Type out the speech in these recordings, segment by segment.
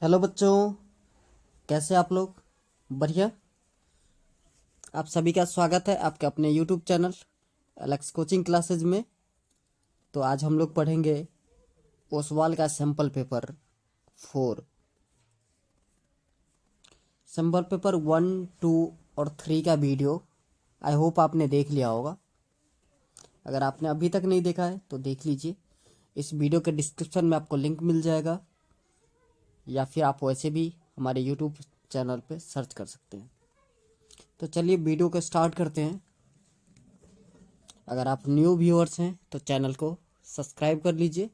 Hello बच्चों, कैसे आप लोग? बढ़िया। आप सभी का स्वागत है आपके अपने YouTube channel Alex coaching classes में। तो आज हम लोग पढ़ेंगे ओसवाल का सैम्पल पेपर 4। सैम्पल पेपर 1, 2 और 3 का वीडियो आई होप आपने देख लिया होगा। अगर आपने अभी तक नहीं देखा है तो देख लीजिए। इस वीडियो के डिस्क्रिप्शन में आपको लिंक मिल जाएगा, या फिर आप वैसे भी हमारे यूट्यूब चैनल पे सर्च कर सकते हैं। तो चलिए वीडियो को स्टार्ट करते हैं। अगर आप न्यू व्यूअर्स हैं तो चैनल को सब्सक्राइब कर लीजिए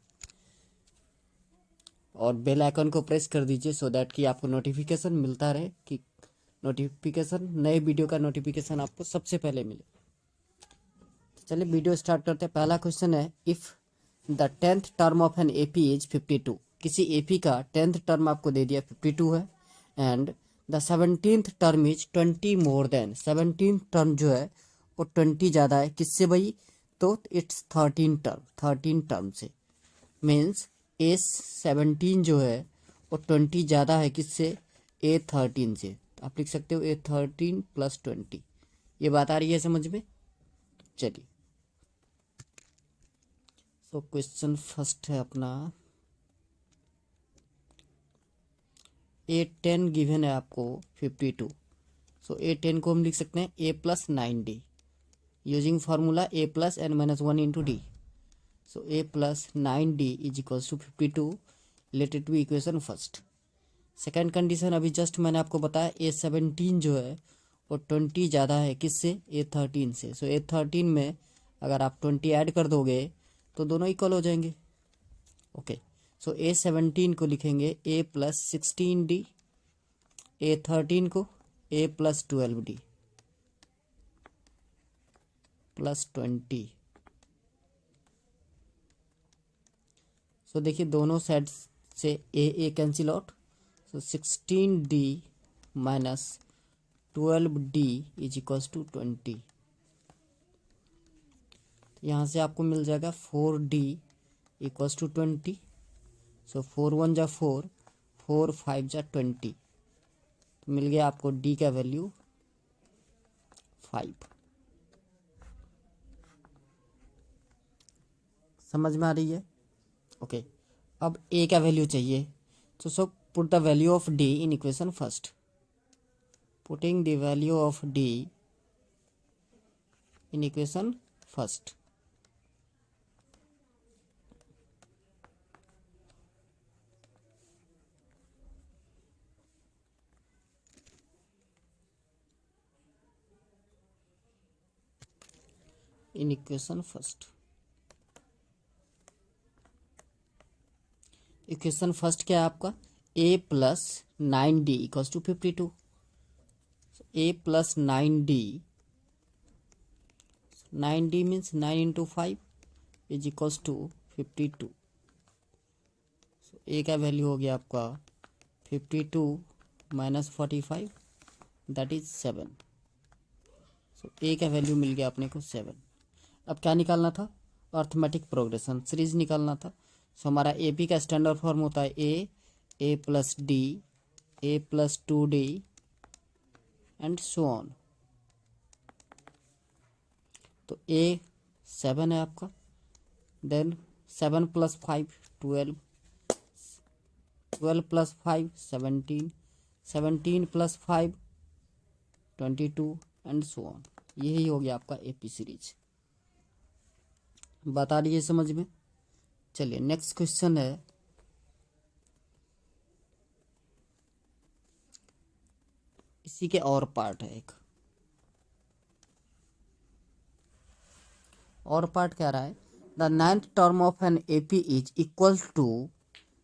और बेल आइकन को प्रेस कर दीजिए, सो दैट कि आपको नोटिफिकेशन मिलता रहे, कि नए वीडियो का नोटिफिकेशन आपको सबसे पहले मिले। तो चलिए वीडियो स्टार्ट करते हैं। पहला क्वेश्चन है, if the 10th term of an AP is 52। किसी एपी का 10th टर्म आपको दे दिया 52 है, and the 17th term is 20 more than. 17th term जो है वो 20 ज़्यादा है किससे भाई? तो इट्स 13 टर्म से। मीन्स A17 जो है वो 20 ज़्यादा है किससे? A13 से। तो आप लिख सकते हो A13 + 20। ये बात आ रही है समझ में? चलिए, तो क्वेश्चन फर्स्ट है अपना। A10 गिवन है आपको 52। सो A10 को हम लिख सकते हैं A + 9D using formula A + n-1 × D। So A + 9D = 52। Late it be equation first. Second condition अभी जस्ट मैंने आपको बताया, A17 जो है वो 20 ज़्यादा है किससे? A13 से। सो A13 में अगर आप 20 ऐड कर दोगे तो दोनों इक्वल हो जाएंगे। ओके, सो A17 को लिखेंगे A + 16D, A13 को A + 12D + 20। सो देखिए दोनों साइड से A cancel out. So 16D - 12D = 20। यहाँ से आपको मिल जाएगा 4D = 20। सो 4 × 1 = 4, 4 × 5 = 20। तो मिल गया आपको D का वैल्यू 5। समझ में आ रही है? ओके, अब A का वैल्यू चाहिए। तो so put the value of D in equation first. Putting the value of D in equation first. In equation first. Equation first क्या है आपका? A + 9D = 52। A + 9D, 9D means 9 × 5 = 52। A का value हो गया आपका 52 - 45, that is 7। So A का value मिल गया अपने को 7। अब क्या निकालना था? अर्थमेटिक प्रोग्रेशन सीरीज निकालना था। सो हमारा AP का स्टैंडर्ड फॉर्म होता है A + D, A + 2D and so on. तो A 7 है आपका, देन 7 + 5 12, 12 + 5 17, 17 + 5 22 एंड सो ऑन। यही हो गया आपका AP सीरीज। बता रही है समझ में? चलिए नेक्स्ट क्वेश्चन है, इसी के और पार्ट है एक और पार्ट कह रहा है, the 9th term of an AP is equal to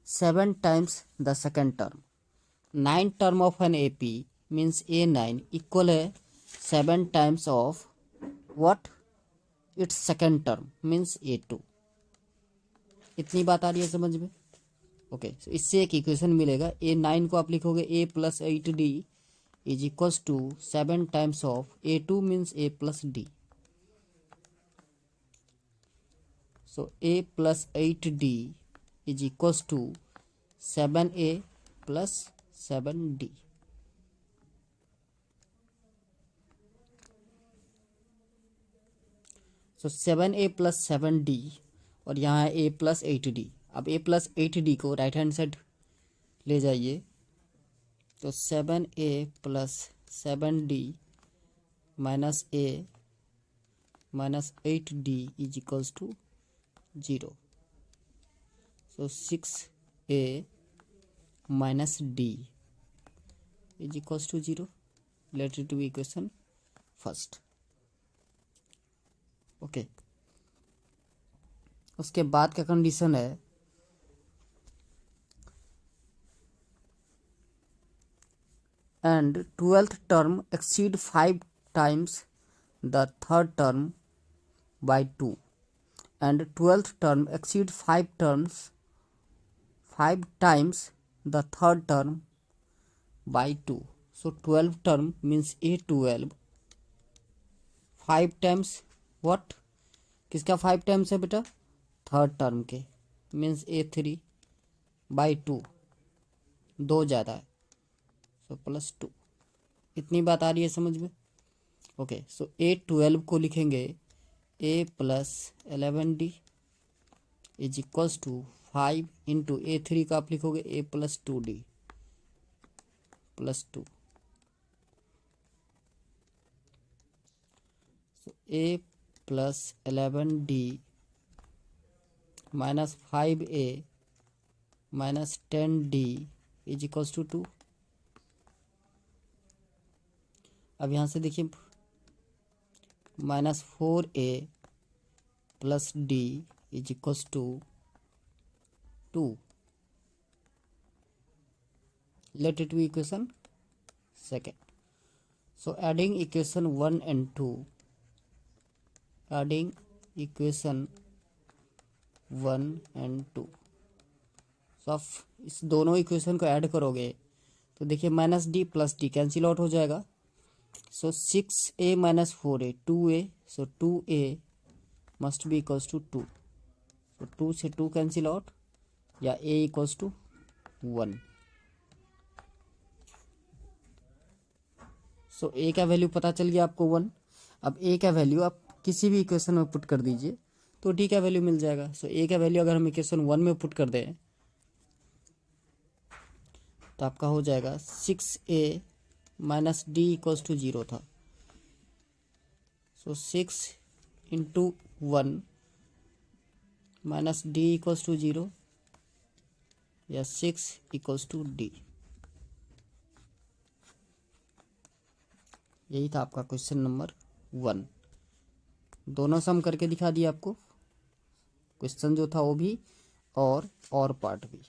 7 times the second term. 9th term of an AP means A9 equal है 7 times of what? It's second term means A2। इतनी बात आ रही है समझ में? ओके, इससे एक इक्वेशन मिलेगा। A9 को आप लिखोगे A + 8D = 7 times of A2 means A + D। So A + 8D = 7A plus 7d। So 7a plus 7d और यहाँ है a प्लस 8d। अब a प्लस 8d को राइट हैंड साइड ले जाइए, तो 7a plus 7d minus a minus 8d is equals to 0। So 6a minus d is equals to 0। Let it be equation first. Okay, उसके बाद का condition है and 12th term exceed 5 times the third term by 2 and 12th term exceed 5 times the third term by 2। So 12 term means A12 5 times what, किसका 5 times है बेटा, third term के, means A3 by 2, 2 ज़्यादा है, so plus 2। इतनी बात आ रही है समझ में। ओके, सो A12 को लिखेंगे A plus 11d is equals to 5 into A3 का आप लिखोगे A plus 2d plus 2। So A plus 11d minus 5a minus 10d is equals to 2। अब यहाँ से देखिए minus 4a plus d is equals to 2। Let it be equation second. So adding equation 1 and 2, adding equation 1 and 2। So आप इस दोनों equation को add करोगे तो देखिए minus D plus D cancel out हो जाएगा। So 6a minus 4a 2a, so 2a must be equals to 2। So 2 से 2 कैंसिल आउट या a equals to 1। So a का वैल्यू पता चल गया आपको 1। अब a का वैल्यू आप किसी भी इक्वेशन में पुट कर दीजिए तो d का वैल्यू मिल जाएगा। सो a का वैल्यू अगर हम इक्वेशन 1 में पुट कर दें तो आपका हो जाएगा 6a minus D equals to 0 था। So 6 into 1 minus D equals to 0 या 6 इक्वल्स टू डी। यही था आपका क्वेश्चन नंबर 1। दोनों सम करके दिखा दिया आपको, क्वेश्चन जो था वो भी और पार्ट भी।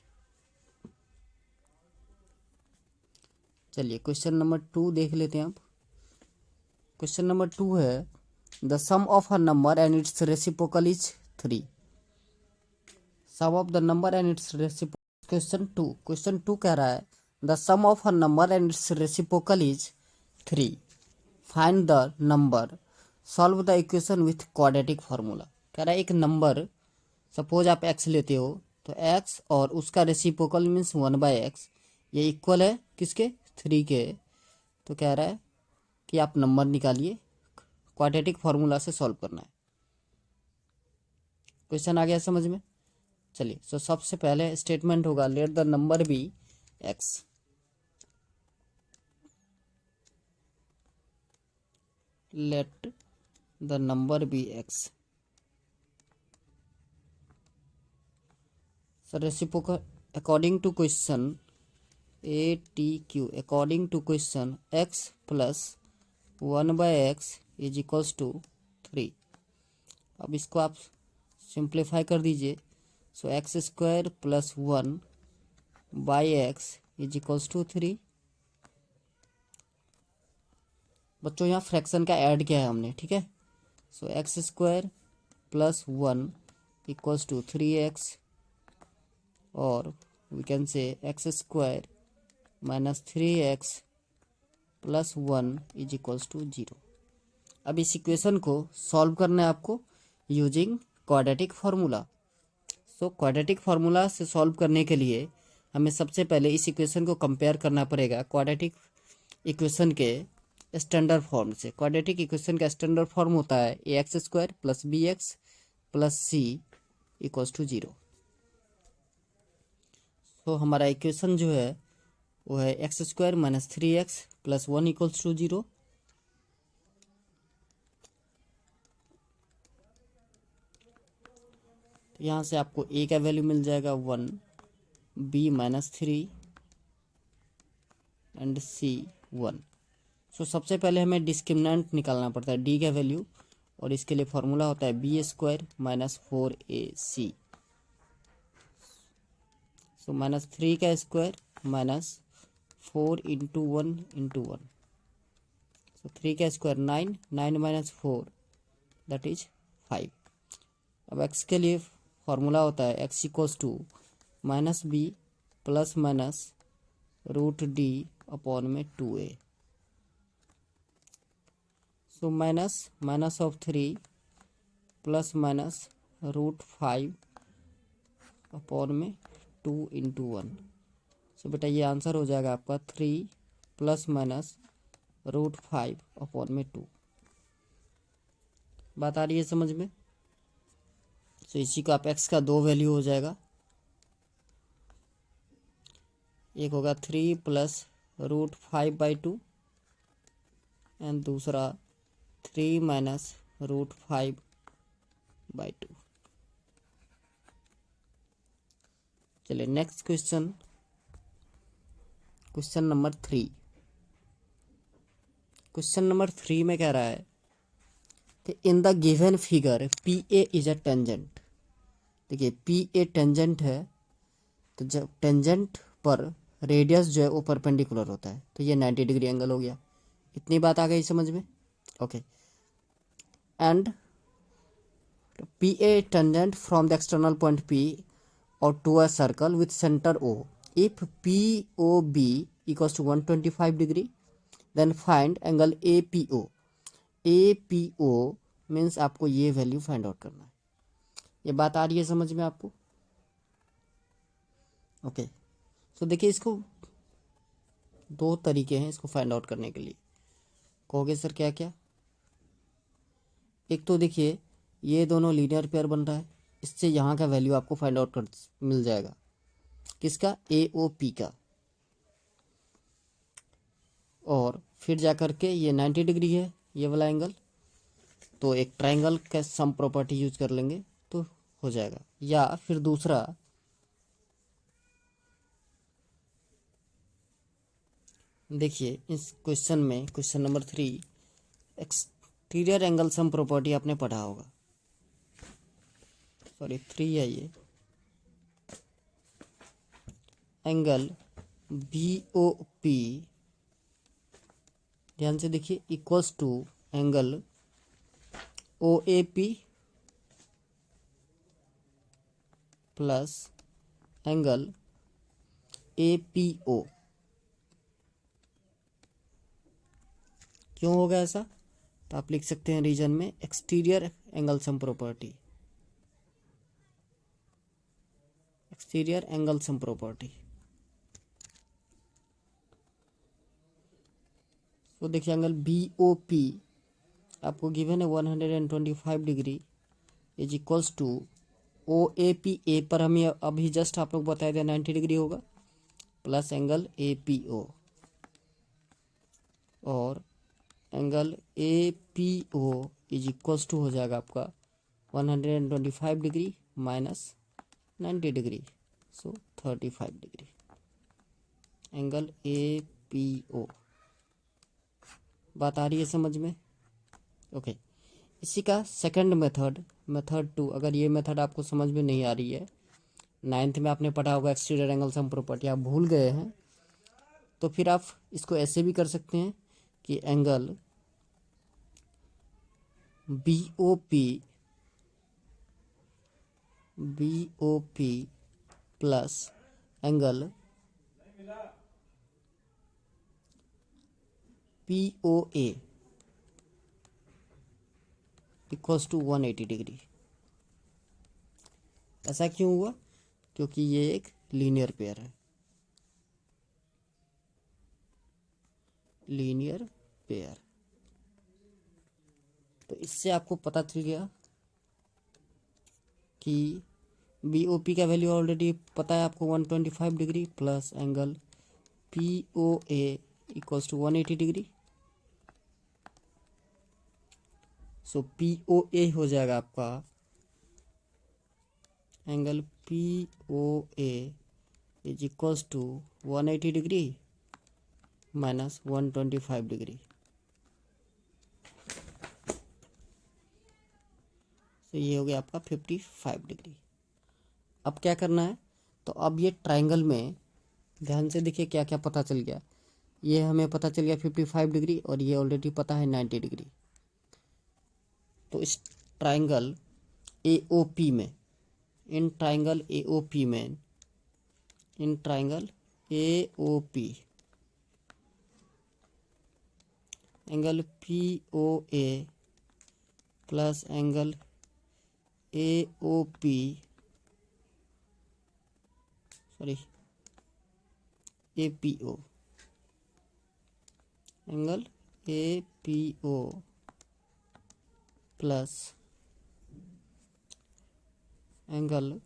चलिए क्वेश्चन नंबर 2 देख लेते हैं आप। क्वेश्चन नंबर 2 है the sum of a number and its reciprocal is 3। Sum of the number and its reciprocal. Question 2 कह रहा है the sum of a number and its reciprocal is 3। Find the number, solve the equation with quadratic formula. कह रहा है एक number, suppose आप x लेते हो तो x और उसका रेसिप्रोकल मीन्स 1/x, ये इक्वल है किसके, 3 के। तो कह रहा है कि आप नंबर निकालिए, क्वाड्रेटिक फार्मूला से सॉल्व करना है। क्वेश्चन आ गया समझ में। चलिए सो सबसे पहले स्टेटमेंट होगा let the number be x। Let the number be x। So reciprocal according to question ATQ, according to question x plus 1/x is equals to 3। अब इसको आप सिंप्लीफाई कर दीजिए। So x square plus 1/x is equals to 3। बच्चों यहाँ fraction का add किया है हमने, ठीक है। So x square plus 1 equals to 3x और we can say x square minus 3x plus 1 is equals to 0। अब इस इक्वेशन को सॉल्व करना है आपको using quadratic formula. So quadratic formula से सॉल्व करने के लिए हमें सबसे पहले इस इक्वेशन को कंपेयर करना पड़ेगा क्वाड्रेटिक इक्वेशन के स्टैंडर्ड फॉर्म से। क्वाड्रेटिक इक्वेशन का स्टैंडर्ड फॉर्म होता है a x square plus b x plus c equals to 0। तो हमारा इक्वेशन जो है वो है x square minus 3x plus 1 equals to 0। तो यहाँ से आपको ए का वैल्यू मिल जाएगा 1, बी माइनस 3 एंड सी 1। सो सबसे पहले हमें डिस्क्रिमिनेंट निकालना पड़ता है डी का वैल्यू, और इसके लिए फॉर्मूला होता है B square minus 4ac। So minus 3 का square minus 4 into 1 into 1। So 3 का स्क्वायर 9, 9 माइनस 4 दैट इज 5। अब x के लिए फॉर्मूला होता है x equals to minus B plus minus root D upon में 2a। So minus of 3 plus minus root 5 upon में 2 into 1। सो बेटा ये आंसर हो जाएगा आपका 3 प्लस माइनस रूट 5 अपॉन में 2। बात आ रही है समझ में? तो इसी को आप x का 2 वैल्यू हो जाएगा, एक होगा 3 प्लस रूट 5/2 एंड दूसरा 3 माइनस रूट 5/2। चलिए next question, question number 3। Question number 3 में कह रहा है कि in the given figure P A is a tangent. देखिए पी ए टेंजेंट है, तो जब टेंजेंट पर रेडियस जो है वो परपेंडिकुलर होता है, तो ये 90 डिग्री एंगल हो गया। इतनी बात आ गई समझ में? Okay. And P A tangent from the external point P और to a circle with centre O. If P O B equals to 125 degree then find angle A P O. A P O means आपको ये value find out करना है। ये बात आ रही है समझ में आपको? ओके। तो देखिए इसको दो तरीके हैं इसको फाइंड आउट करने के लिए। कहोगे सर क्या क्या? एक तो देखिए ये दोनों लीनियर पेयर बन रहा है, इससे यहाँ का वैल्यू आपको फाइंड आउट कर मिल जाएगा। किसका? ए ओ पी का। और फिर जा कर के ये 90 डिग्री है ये वाला एंगल, तो एक ट्रायंगल का सम प्रॉपर्टी यूज कर लेंगे तो हो जाएगा। या फिर दूसरा, देखिए इस क्वेश्चन में question number 3 exterior angle sum property आपने पढ़ा होगा। सॉरी 3 है ये। एंगल बी ओ पी, ध्यान से देखिए, equals to angle O A P plus angle A P O. क्यों होगा ऐसा? तो आप लिख सकते हैं रीजन में exterior angle sum property, exterior angle sum property. तो देखिए एंगल बी ओ पी आपको गिवन है 125 degree is equals to O A P. ए पर हमें अभी जस्ट आप लोग बताए थे 90 डिग्री होगा, plus angle A P O, और angle A P O is equals to हो जाएगा आपका 125 degree minus 90 degree, so 35 degree angle A P O. बात आ रही है समझ में? ओके। इसी का सेकंड मेथड, मेथड 2, अगर ये मेथड आपको समझ में नहीं आ रही है, 9th में आपने पढ़ा होगा एक्सटीरियर एंगल सम प्रॉपर्टी, आप भूल गए हैं, तो फिर आप इसको ऐसे भी कर सकते हैं कि angle B O P plus angle P O A equals to 180 degree. ऐसा क्यों हुआ? क्योंकि ये एक लीनियर पेयर है। Linear pair. तो इससे आपको पता चल गया कि बी ओ पी का वैल्यू ऑलरेडी पता है आपको 125 degree plus angle P O A equals to 180 degree. So P O A हो जाएगा आपका angle P O A is equals to 180 degree minus 125 degree. तो ये हो गया आपका 55 डिग्री। अब क्या करना है, तो अब ये ट्रायंगल में ध्यान से देखिए क्या क्या पता चल गया। ये हमें पता चल गया 55 डिग्री और ये ऑलरेडी पता है 90 डिग्री। तो इस ट्रायंगल ए ओ पी में, in triangle A O P में, in triangle A O P angle P O A plus angle A O P sorry A P O, angle A P O plus angle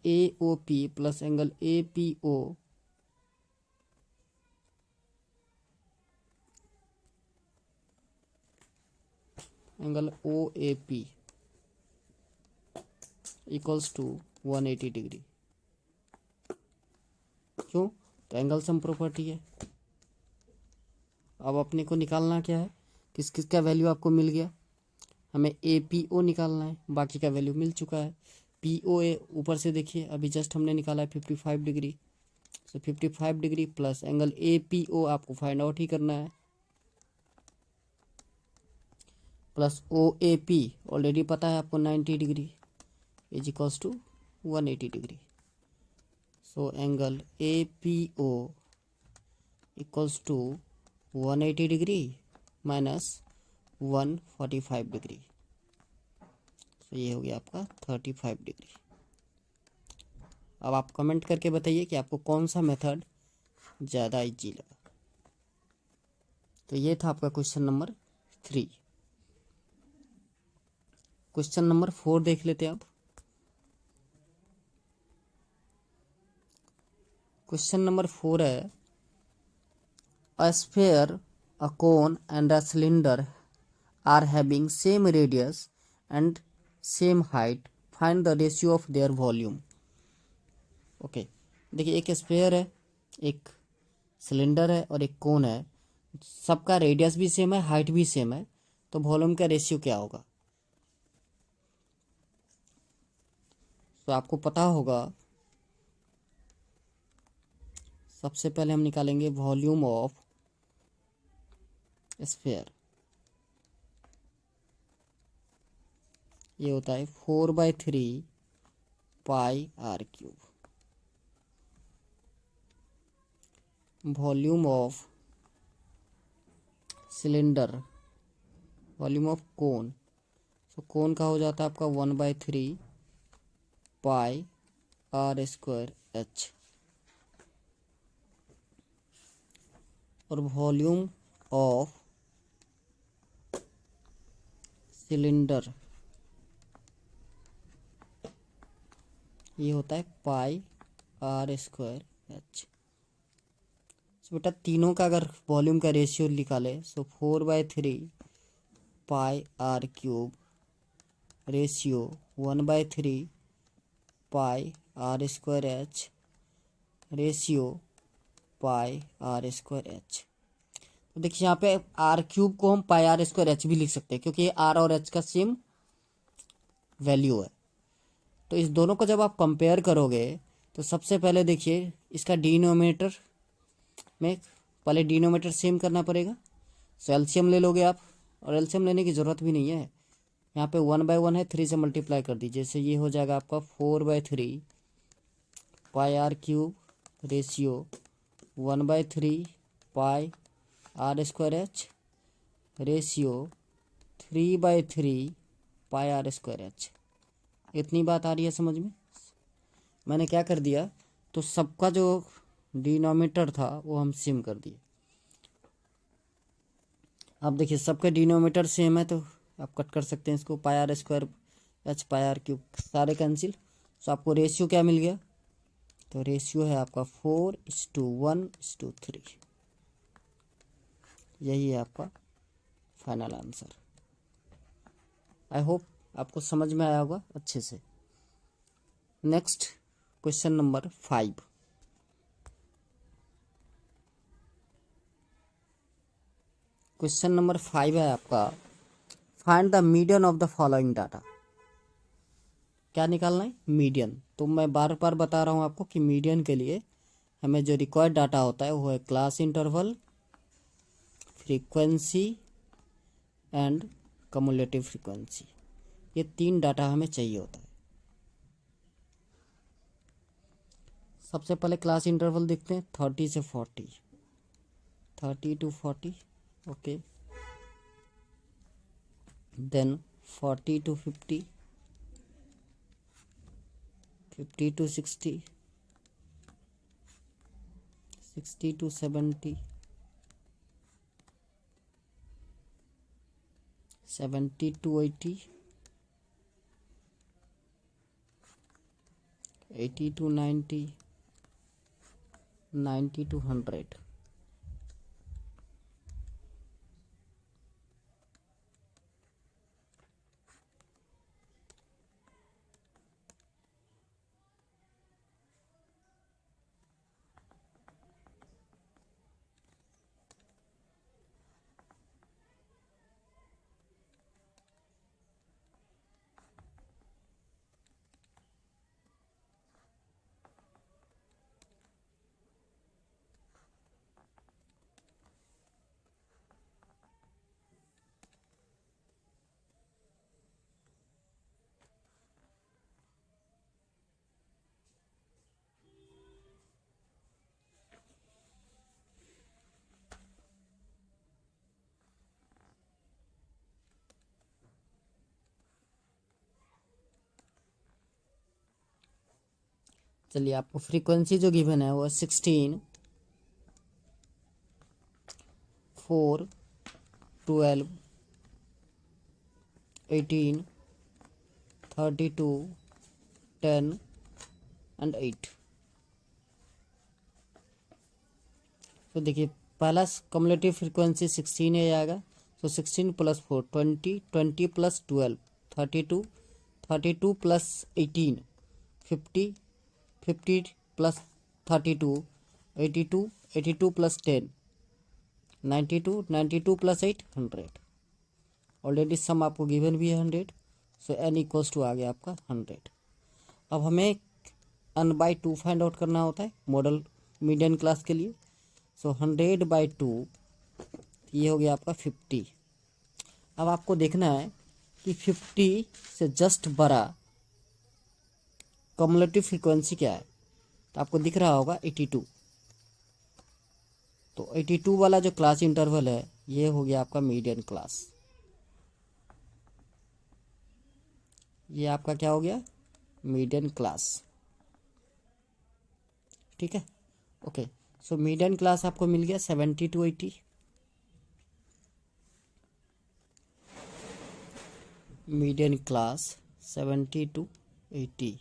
A O P plus angle A P O angle O A P equals to 180 degree. क्यों? तो angle sum property है। अब अपने को निकालना क्या है, किस किस का वैल्यू आपको मिल गया। हमें ए पी ओ निकालना है, बाकी का वैल्यू मिल चुका है। पी ओ ए ऊपर से देखिए अभी जस्ट हमने निकाला है 55 degree. So 55 degree plus angle A P O आपको फाइंड आउट ही करना है, plus O A P already पता है आपको 90 degree is equals to 180 degree. So angle A P O equals to 180 degree minus 145 degree. तो ये हो गया आपका 35 डिग्री। अब आप कमेंट करके बताइए कि आपको कौन सा मेथड ज़्यादा इजी लगा। तो ये था आपका क्वेश्चन नंबर 3। क्वेश्चन नंबर 4 देख लेते हैं अब। क्वेश्चन नंबर 4 है, a sphere, a cone and a cylinder are having same radius and same height, find the ratio of their volume. Okay, देखिए एक स्फीयर है, एक सिलेंडर है और एक कोन है। सबका रेडियस भी सेम है, हाइट भी सेम है, तो वॉल्यूम का रेशियो क्या होगा। तो आपको पता होगा, सबसे पहले हम निकालेंगे वॉल्यूम ऑफ स्फीयर। ये होता है 4/3 pi r cube. Volume of cylinder, volume of cone, तो कोन का हो जाता है आपका 1/3 पाई आर स्क्वायर एच। और वॉल्यूम ऑफ सिलेंडर ये होता है पाई आर स्क्वायर एच। बेटा तीनों का अगर वॉल्यूम का रेशियो निकाले, so 4/3 pi r cube ratio 1/3 pi r square h ratio pi r square h. तो देखिए यहाँ पे आर क्यूब को हम पाई आर स्क्वायर एच भी लिख सकते हैं, क्योंकि आर और एच का सेम वैल्यू है। तो इस दोनों को जब आप कंपेयर करोगे, तो सबसे पहले देखिए इसका डिनोमिनेटर में पहले डिनोमिनेटर सेम करना पड़ेगा। सो एलसीएम ले लोगे आप, और एलसीएम लेने की ज़रूरत भी नहीं है। यहाँ पे 1/1 है, 3 से मल्टीप्लाई कर दीजिए, जैसे ये हो जाएगा आपका 4/3 pi r cube ratio 1/3 pi r square h ratio 3/3 pi r square h. इतनी बात आ रही है समझ में। मैंने क्या कर दिया, तो सबका जो डिनोमिनेटर था वो हम सेम कर दिए। अब देखिए सबके डिनोमिनेटर सेम है, तो आप कट कर सकते हैं इसको, pi r square h pi r cube सारे कैंसिल। तो आपको रेशियो क्या मिल गया, तो रेशियो है आपका 4:1:3। यही है आपका फाइनल आंसर। आई होप आपको समझ में आया होगा अच्छे से। Next question number 5। Question number 5 है आपका, find the median of the following data. क्या निकालना है, मीडियन। तो मैं बार बार बता रहा हूँ आपको कि मीडियन के लिए हमें जो रिक्वायर्ड डाटा होता है वो है class interval, frequency and cumulative frequency. ये 3 डाटा हमें चाहिए होता है। सबसे पहले क्लास इंटरवल देखते हैं, 30 से 40, 30 to 40, okay. Then 40 to 50, 50 to 60, 60 to 70, 70 to 80, 80 to 90, 90 to 100। चलिए आपको फ्रीक्वेंसी जो गिवन है वो 16, 4, 12, 18, 32, 10 एंड 8। तो देखिए पहला कम्युलेटिव फ्रीक्वेंसी 16 है आएगा, तो 16 + 4 20, 20 + 12 32, 32 + 18 50, 50 + 32 82, 82 + 10 92, 92 + 8 100। ऑलरेडी सम आपको गिवन भी है 100, सो n = आ गया आपका 100। अब हमें n/2 फाइंड आउट करना होता है मॉडल मीडियन क्लास के लिए। सो 100/2 ये हो गया आपका 50। अब आपको देखना है कि 50 से जस्ट बड़ा कम्युलेटिव फ्रीक्वेंसी क्या है, तो आपको दिख रहा होगा 82। तो 82 वाला जो क्लास इंटरवल है ये हो गया आपका मीडियन क्लास। ये आपका क्या हो गया, मीडियन क्लास। ठीक है, ओके। सो मीडियन क्लास आपको मिल गया 70 to 80। Median class 70 to 80।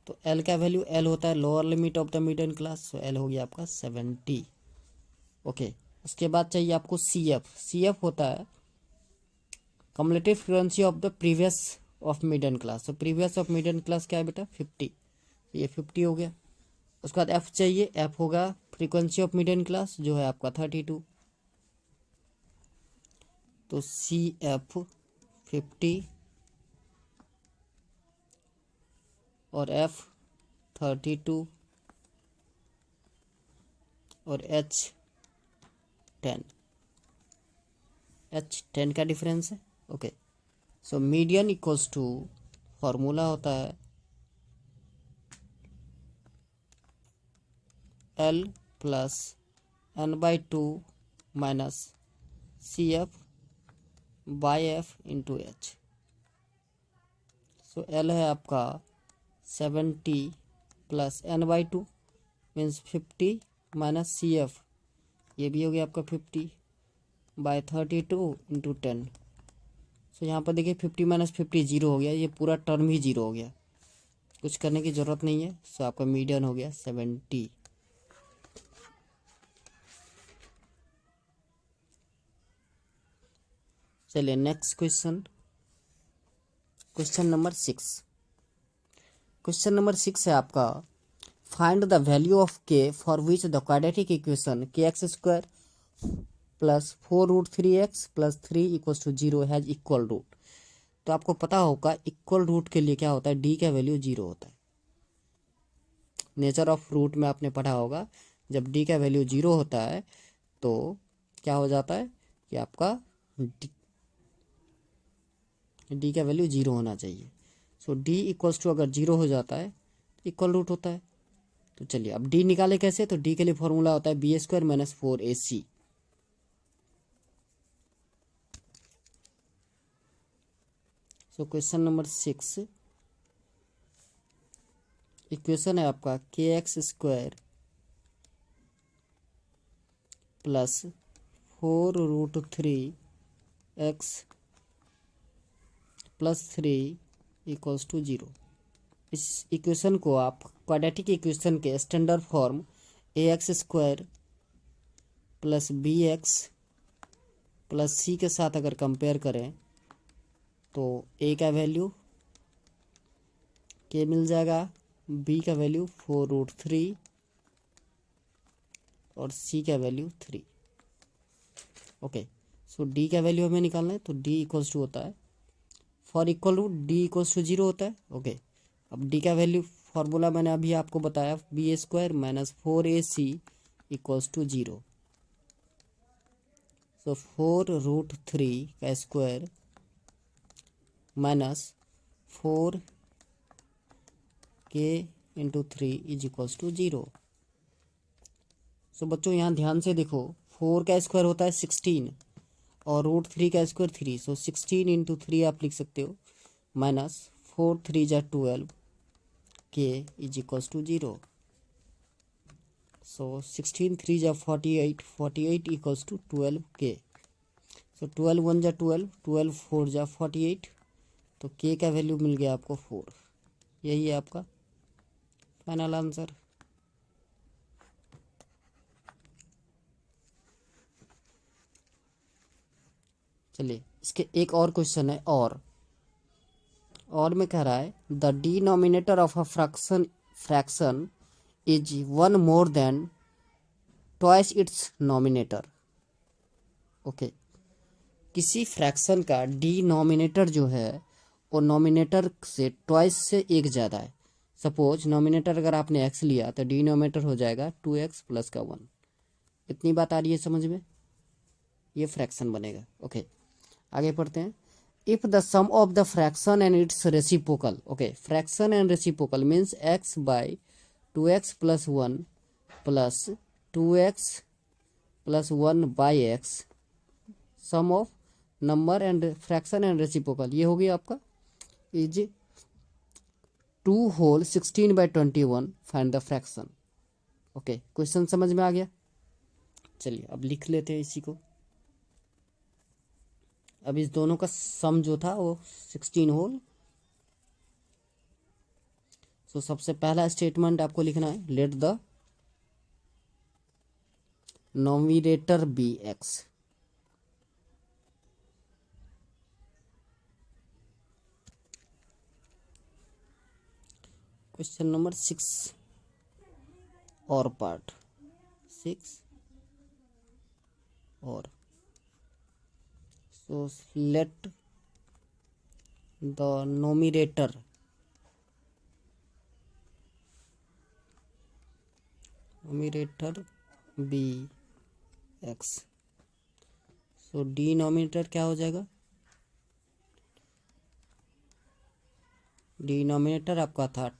तो एल का वैल्यू, एल होता है lower limit of the median class, so L हो गया आपका 70। ओके, उसके बाद चाहिए आपको सी एफ। सी एफ होता है cumulative frequency of the previous of median class. तो प्रीवियस ऑफ मीडियन क्लास क्या है बेटा, 50। ये 50 हो गया। उसके बाद एफ चाहिए, एफ होगा फ्रीक्वेंसी ऑफ मीडियन क्लास जो है आपका 32। तो सी एफ 50 और एफ 32 और एच 10। एच 10 का डिफरेंस है, okay. So median equals to, formula होता है L + n/2 minus C F by F into H. So L है आपका 70 plus N by 2 means 50 minus C F, ये भी हो गया आपका 50 बाय 32 इंटू 10। सो यहाँ पर देखिए 50 माइनस 50 जीरो हो गया, ये पूरा टर्म ही जीरो हो गया, कुछ करने की ज़रूरत नहीं है। सो आपका मीडियन हो गया 70। चलिए next question, question number 6। Question number 6 है आपका, find the value of k for which the quadratic equation k x square plus 4√3x plus 3 equals to 0 has equal root. तो आपको पता होगा इक्वल रूट के लिए क्या होता है, डी का वैल्यू 0 होता है। नेचर ऑफ रूट में आपने पढ़ा होगा, जब डी का वैल्यू 0 होता है तो क्या हो जाता है कि आपका डी का वैल्यू 0 होना चाहिए। सो डी इक्वल्स टू अगर 0 हो जाता है तो इक्वल रूट होता है। तो चलिए अब डी निकाले कैसे, तो डी के लिए फॉर्मूला होता है B square minus 4ac। So question number 6, equation है आपका k x square plus 4√3x plus 3 equals to 0। इस इक्वेशन को आप क्वाड्रेटिक इक्वेशन के standard form a x square plus b x plus c के साथ अगर कंपेयर करें तो ए का वैल्यू के मिल जाएगा, बी का वैल्यू 4√3 और सी का वैल्यू 3। ओके, सो डी का वैल्यू हमें निकालना है, तो डी इक्वल्स टू होता है for equal root D equals to 0 होता है। ओके, अब डी का वैल्यू फॉर्मूला मैंने अभी आपको बताया, B square minus 4ac equals to 0। So 4√3 का square minus 4k into 3 is equals to 0। So बच्चों यहाँ ध्यान से देखो, 4 का स्क्वायर होता है 16 और √3 का स्क्वायर 3। सो 16 इंटू 3 आप लिख सकते हो, माइनस 4 3 जा 12 के इज इक्वल्स टू 0। सो 16 3 जा 48, 48 इक्वल्स टू 12 के। सो 12 1 जा 12, 12 4 जा 48, तो के का वैल्यू मिल गया आपको 4। यही है आपका फाइनल आंसर। चलिए इसके एक और क्वेश्चन है, और में कह रहा है the denominator of a fraction is 1 more than twice its nominator. Okay, किसी फ्रैक्शन का डिनोमिनेटर जो है वो नॉमिनेटर से ट्वाइस से एक ज़्यादा है। सपोज नॉमिनेटर अगर आपने x लिया तो डिनोमिनेटर हो जाएगा 2x प्लस का 1। इतनी बात आ रही है समझ में, ये फ्रैक्शन बनेगा। ओके, आगे पढ़ते हैं। If the sum of the fraction and its reciprocal. Okay, fraction and reciprocal means x by 2x plus 1 plus 2x plus 1 by x, sum of number and fraction and reciprocal, ये हो गया आपका is 2 whole 16 by 21, find the fraction. Okay, question समझ में आ गया। चलिए अब लिख लेते हैं इसी को। अब इस दोनों का सम जो था वो 16 होल। सो सबसे पहला स्टेटमेंट आपको लिखना है, let the nominator be x. Question number 6 और पार्ट 6 और, so let the nominator be x. So denominator क्या हो जाएगा, डिनोमिनेटर आपका था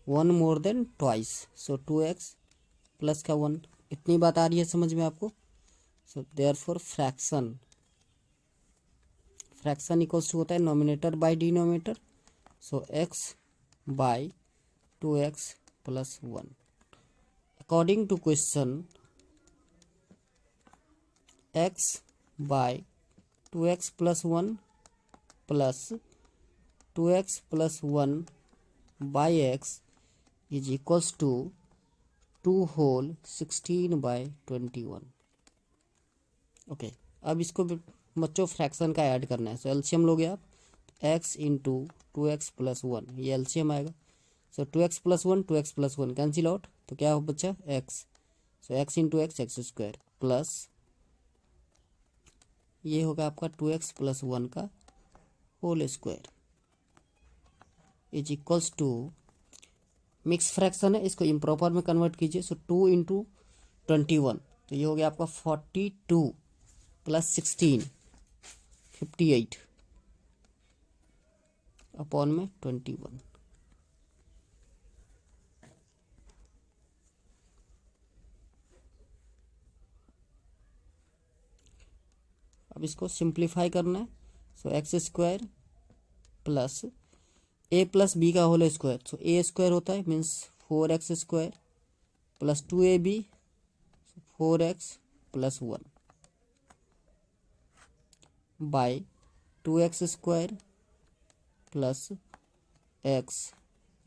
1 more than twice, so 2x plus का 1। इतनी बात आ रही है समझ में आपको। So therefore fraction equals to होता है nominator by denominator, so x by 2x plus 1। According to question x by 2x plus 1 plus 2x plus 1 by x is equals to 2 whole 16 by 21। Okay, अब इसको बच्चों fraction का add करना है। सो LCM लोगे आप, x इंटू 2x प्लस 1, ये LCM आएगा। So 2x plus 1 2x plus 1 cancel out, तो क्या हो बच्चा x। So x into x x square plus ये होगा आपका 2x प्लस 1 का whole square is equals to, mix fraction है, इसको इम्प्रॉपर में कन्वर्ट कीजिए। सो 2 इंटू 21, तो ये हो गया आपका 42 प्लस 16 58 अपॉन में 21। अब इसको सिंप्लीफाई करना है। So x square plus a plus b का whole square, so a square होता है means 4x square plus 2ab 4x plus 1 by 2x square plus x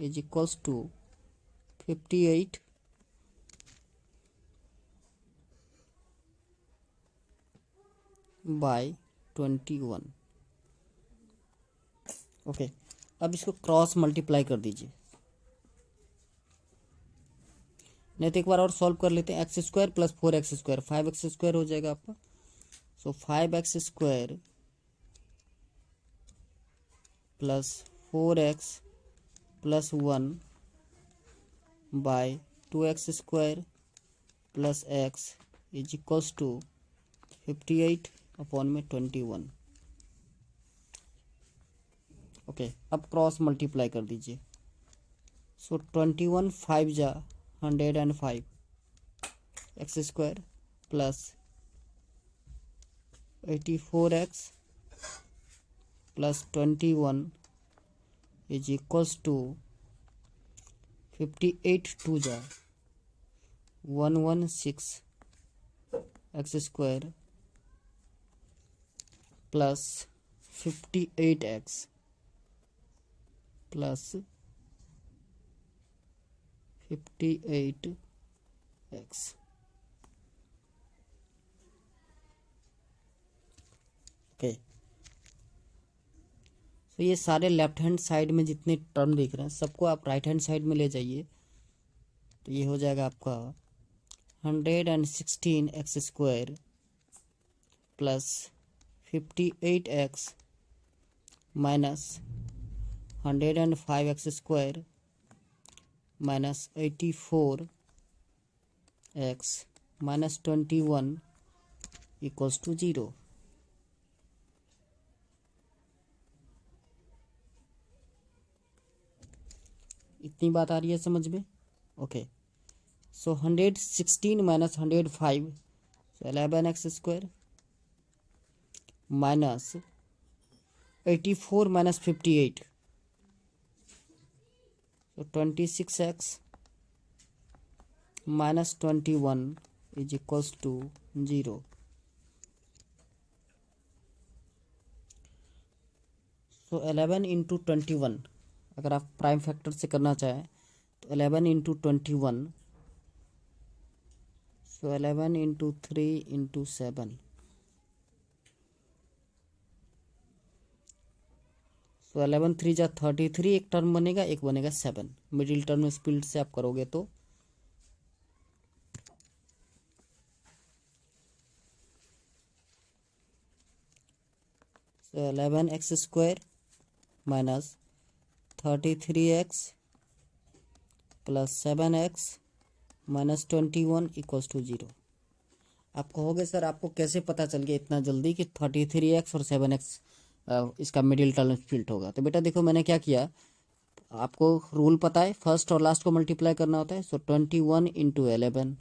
is equals to 58 by 21। Okay, अब इसको क्रॉस मल्टीप्लाई कर दीजिए, नहीं तो एक बार और सॉल्व कर लेते हैं। X square plus 4x square 5x square हो जाएगा आपका। So 5x square plus 4x plus 1 by 2x square plus x is equals to 58 upon में 21। ओके, अब क्रॉस मल्टीप्लाई कर दीजिए। सो 21 5 जा 105 x square plus 84x plus 21 is equals to 58 2 जा 116 x square plus 58x plus 58x। Okay, तो ये सारे left hand side में जितने टर्म दिख रहे हैं सबको आप राइट हैंड साइड में ले जाइए, तो ये हो जाएगा आपका 116 x square plus 58x minus 105 x square minus 84x minus 21 equals to 0। इतनी बात आ रही है समझ में? Okay, so 116 minus 105 11x square minus 84 minus 58 तो 26x minus 21 is equals to 0। So 11 into 21 अगर आप प्राइम फैक्टर से करना चाहें तो 11 इंटू 21, सो 11 इंटू 3 इंटू 7, सो 11 3 जा 33 एक टर्म बनेगा, एक बनेगा 7, मिडिल टर्म स्प्लिट से आप करोगे तो so 11x square minus 33x plus 7x minus 21 equals to 0। आप कहोगे सर आपको कैसे पता चल गया इतना जल्दी कि 33x और 7x इसका मिडिल टर्म स्प्लिट होगा? तो बेटा देखो मैंने क्या किया, आपको रूल पता है, फर्स्ट और लास्ट को मल्टीप्लाई करना होता है। सो 21 इंटू 11,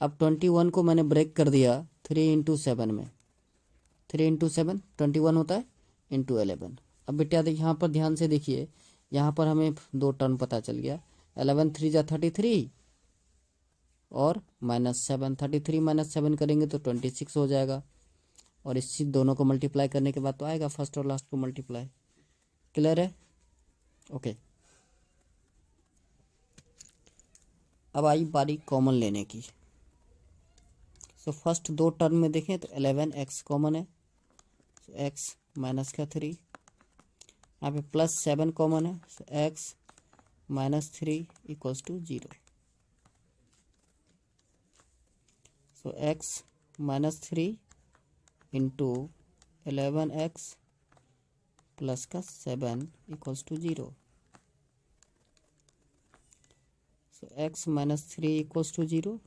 अब 21 को मैंने ब्रेक कर दिया 3 × 7 में 3 × 7 21 होता है, इंटू 11। अब बेटा देखिए यहाँ पर ध्यान से देखिए, यहाँ पर हमें 2 टर्म पता चल गया। 11 3 जा 33 और -7, 33 -7 करेंगे तो 26 हो जाएगा। और इस दोनों को मल्टीप्लाई करने के बाद तो आएगा फर्स्ट और लास्ट को मल्टीप्लाई। क्लियर है? ओके। अब आई बारी कॉमन लेने की। सो फर्स्ट 2 टर्म में देखें तो 11x कॉमन है, सो x माइनस का 3, यहाँ पे +7 कॉमन है, so x -3 equals to 0। So x -3 into 11x plus का 7 equals to 0। So x -3 equals to 0,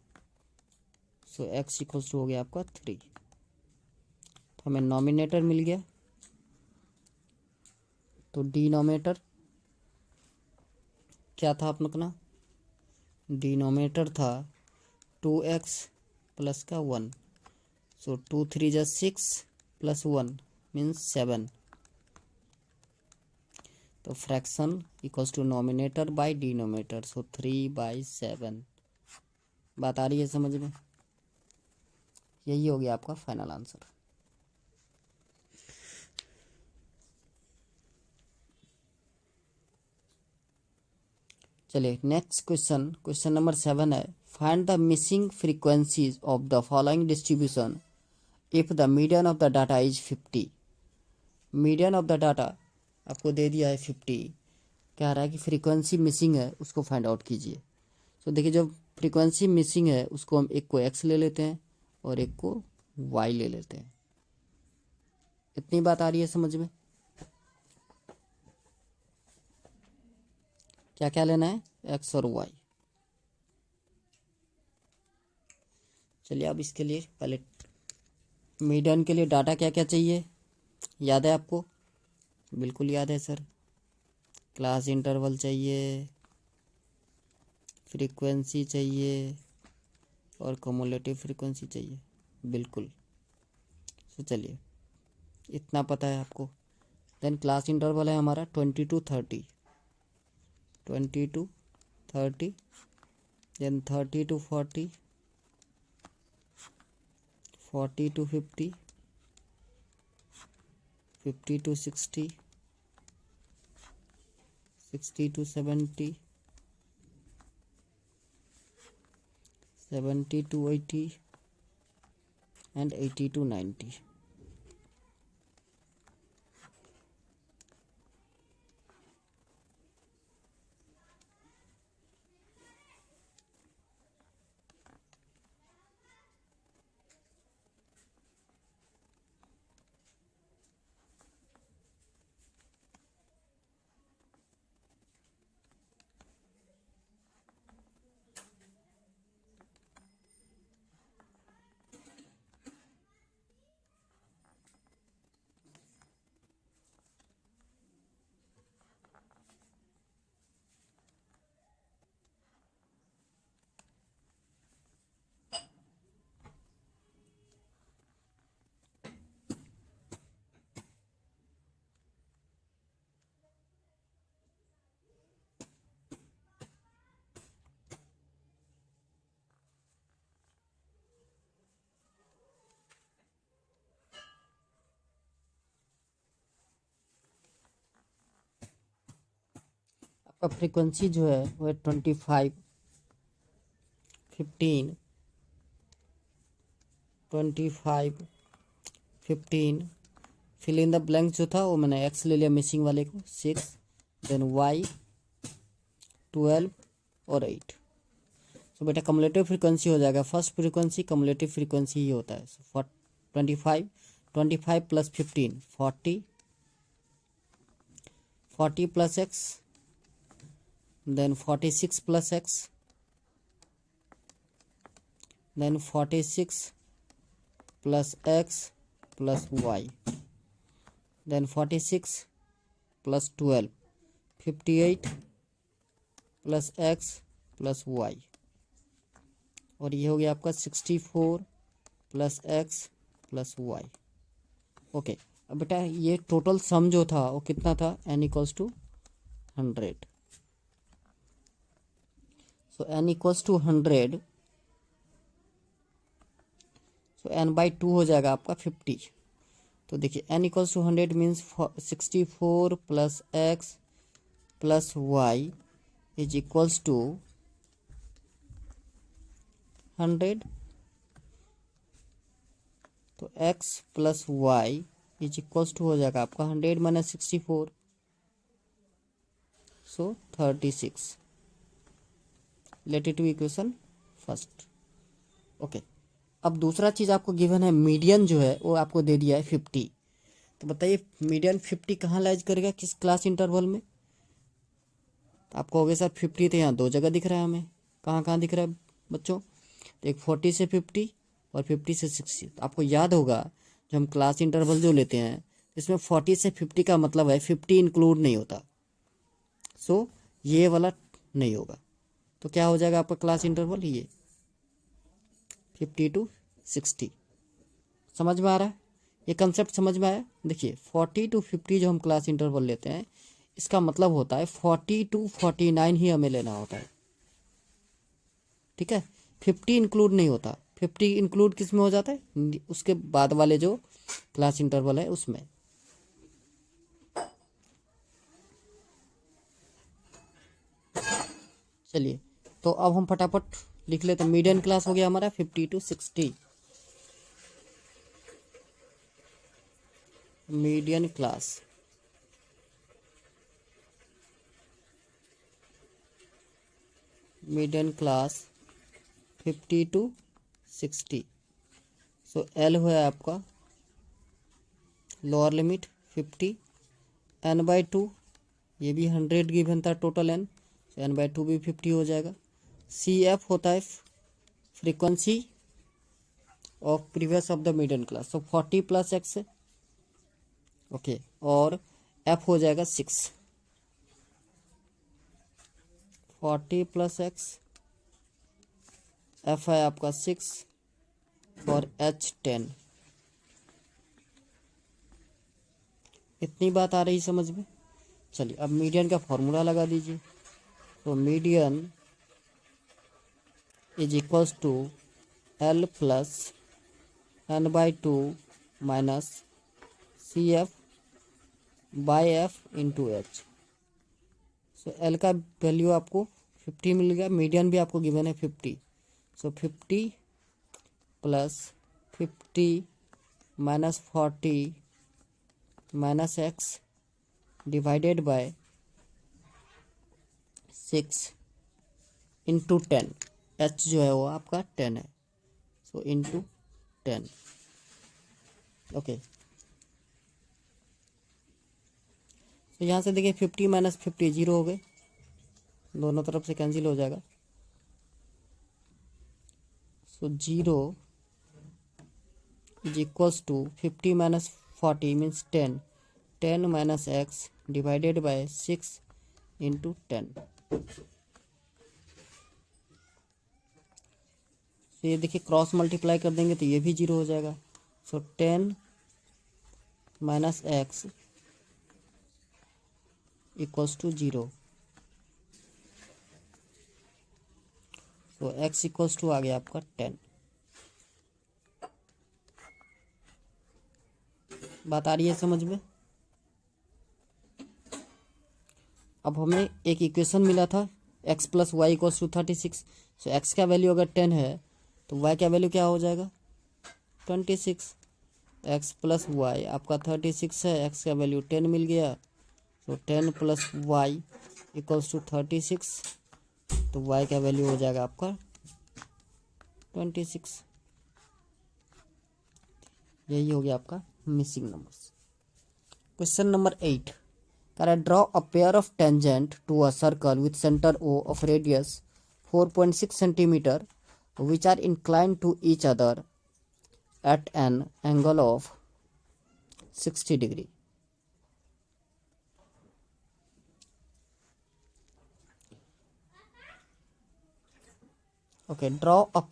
so x equals to हो गया आपका 3। तो हमें नॉमिनेटर मिल गया, तो डिनोमिनेटर क्या था अपना? डिनोमिनेटर था 2x प्लस का 1, सो 2 3 जा 6 प्लस 1 मीन्स 7। तो fraction equals to nominator by denominator, so 3/7। बात आ रही है समझ में? यही हो गया आपका फाइनल आंसर। चलिए नेक्स्ट क्वेश्चन, क्वेश्चन नंबर 7 है, find the missing frequencies of the following distribution if the median of the data is 50। Median of the data आपको दे दिया है 50, कह रहा है कि फ्रीक्वेंसी मिसिंग है उसको फाइंड आउट कीजिए। तो देखिए जो फ्रीक्वेंसी मिसिंग है उसको हम एक को x ले लेते हैं और एक को y ले लेते हैं। इतनी बात आ रही है समझ में? क्या क्या लेना है? x और y। चलिए अब इसके लिए पहले मीडियन के लिए डाटा क्या क्या चाहिए, याद है आपको? बिल्कुल याद है सर। क्लास इंटरवल चाहिए, फ्रीक्वेंसी चाहिए और कम्युलेटिव फ्रीक्वेंसी चाहिए, बिल्कुल। तो चलिए इतना पता है आपको। देन क्लास इंटरवल है हमारा 20 to 30, 20 to 30, then 30 to 40, 40 to 50, 50 to 60, 60 to 70, 70 to 80 and 80 to 90। आपका फ्रीक्वेंसी जो है वो है 25, 15, 25, 15। फिल इन द ब्लैंक जो था वो मैंने x ले लिया मिसिंग वाले को 6, देन y 12 और 8। तो बेटा कम्युलेटिव फ्रीक्वेंसी हो जाएगा, फर्स्ट फ्रीक्वेंसी कम्युलेटिव फ्रीक्वेंसी ही होता है। So 25, 25 plus 15 40, 40 plus x, then 46 plus x, then 46 plus x plus y, then 46 plus 12, 58 plus x plus y, और ये हो गया आपका 64 plus x plus y. Okay, अब बेटा ये टोटल सम जो था वो कितना था, n equals to 100। So n equals to 100, so n/2 हो जाएगा आपका 50। तो देखिए n equals to 100 means 64 plus x plus y is equals to 100। तो x plus y is equals to हो जाएगा आपका 100 minus 64, so 36। Let it be equation first. Okay, अब दूसरा चीज़ आपको गिवन है, मीडियन जो है वो आपको दे दिया है 50। तो बताइए मीडियन 50 कहाँ लाइज करेगा, किस क्लास इंटरवल में। तो आपको हो गया सर 50 तो यहाँ दो जगह दिख रहा है हमें, कहाँ कहाँ दिख रहा है बच्चों। तो एक 40 से 50 और 50 से 60। तो आपको याद होगा जो हम क्लास इंटरवल जो लेते हैं इसमें 40 से 50 का मतलब है 50 इंक्लूड नहीं होता, सो ये वाला नहीं होगा। तो क्या हो जाएगा आपका क्लास इंटरवल, ये 50 to 60। समझ में आ रहा है, ये कंसेप्ट समझ में आया। देखिए 40 to 50 जो हम क्लास इंटरवल लेते हैं इसका मतलब होता है 40 to 49 ही हमें लेना होता है, ठीक है। 50 इंक्लूड नहीं होता, 50 इंक्लूड किस में हो जाता है, उसके बाद वाले जो क्लास इंटरवल है उसमें। चलिए तो अब हम फटाफट लिख लेते हैं। मीडियन क्लास हो गया हमारा 50 to 60। Median class median class 50 to 60। So L हुआ आपका लोअर लिमिट 50, n/2 ये भी 100 गिवन था टोटल n, तो n/2 भी 50 हो जाएगा। सी एफ होता है frequency of previous of the median class, तो 40 प्लस एक्स है, ओके। और एफ हो जाएगा 6, 40 प्लस एक्स, एफ है आपका 6 और एच 10। इतनी बात आ रही समझ में। चलिए अब मीडियन का फॉर्मूला लगा दीजिए। तो median is equals to l plus n/2 minus C F by F into H. So l का वैल्यू आपको 50 मिल गया, मीडियन भी आपको गिवन है 50। सो 50 plus 50 minus 40 minus x divided by 6 into 10। H जो है वो आपका 10 है, सो इंटू 10। ओके, तो यहाँ से देखिए 50 माइनस 50 जीरो हो गए, दोनों तरफ से कैंसिल हो जाएगा। So zero is equals to 50 minus 40 means 10, 10 minus x divided by 6 into 10। तो ये देखिए क्रॉस मल्टीप्लाई कर देंगे तो ये भी जीरो हो जाएगा। So 10 minus x equals to zero. तो एक्स इक्वल्स टू आ गया आपका 10। बात आ रही है समझ में। अब हमें एक इक्वेशन मिला था x plus y equals to 36। So x का वैल्यू अगर 10 है तो y का वैल्यू क्या हो जाएगा 26। x प्लस वाई आपका 36 है, x का वैल्यू 10 मिल गया। तो 10 प्लस वाई इक्वल्स टू 36, तो y का वैल्यू हो जाएगा आपका 26। यही हो गया आपका missing numbers. Question number 8, draw a pair of tangent to a circle with center O of radius 4.6 centimeter which are inclined to each other at an angle of 60 degree. Okay, draw a pair